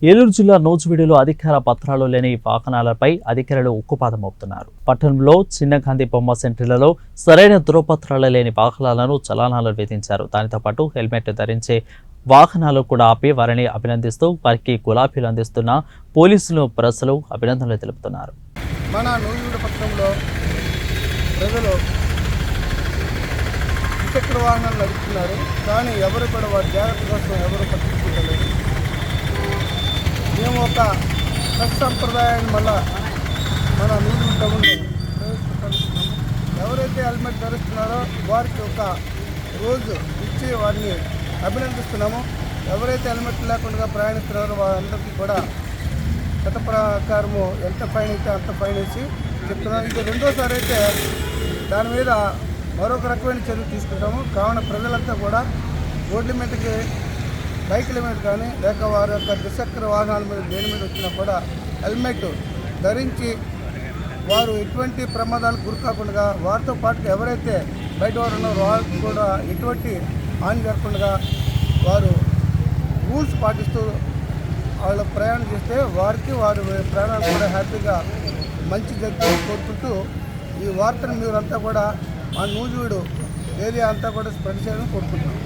ఏలూరు జిల్లా నూజివీడులో అధికార పత్రాలు లేని వాహనాలపై అధికారులు ఉక్కుపాదం మోపుతున్నారు. పట్టణంలో చిన్న గాంధీ బొమ్మ సెంటర్లలో సరైన ధృవపత్రాలు లేని వాహనాలను చలానాలు విధించారు. దానితో పాటు హెల్మెట్ ధరించే వాహనాలు కూడా ఆపి వారిని అభినందిస్తూ వారికి గులాబీలు అందిస్తున్న పోలీసులు ప్రజలు అభినందనలు తెలుపుతున్నారు. మన నూజివీడు పట్టణంలో ప్రజలు ద్విచక్ర వాహనాలు నడుపుతున్నారు. కానీ ఎవరు కూడా వారి జాగ్రత్త కోసం ఎవరు పట్టించుకోలేదు. మేము ఒక సంప్రదాయాన్ని మళ్ళా మన నూజివీడు టౌన్లో ప్రవేశపెట్టాలనుకున్నాము. ఎవరైతే హెల్మెట్ ధరిస్తున్నారో వారికి ఒక రోజు ఇచ్చి వారిని అభినందిస్తున్నాము. ఎవరైతే హెల్మెట్ లేకుండా ప్రయాణిస్తున్నారో వారందరికీ కూడా చట్ట ప్రకారము ఎంత ఫైన్ అయితే అంత ఫైన్ వేసి చెప్తున్నాం. ఇది రెండోసారి అయితే దాని మీద మరొక రకమైన చర్యలు తీసుకుంటాము. కావున ప్రజలంతా కూడా రోడ్ల మీదకి బైకుల మీద కానీ లేక వారి యొక్క ద్విచక్ర వాహనాల మీద దేని మీద వచ్చినా కూడా హెల్మెట్ ధరించి వారు ఎటువంటి ప్రమాదాలకు గురి కాకుండా వారితో పాటు ఎవరైతే బయట వారు ఉన్నారో వారికి కూడా ఎటువంటి హాని జరగకుండా వారు రూల్స్ పాటిస్తూ వాళ్ళు ప్రయాణం చేస్తే వారికి వారి ప్రయాణాలు కూడా హ్యాపీగా మంచి జరుగుతుందని కోరుకుంటూ ఈ వార్తను మీరంతా కూడా మా నూజివీడు ఏరియా అంతా కూడా స్ప్రెడ్ చేయాలని కోరుకుంటున్నాం.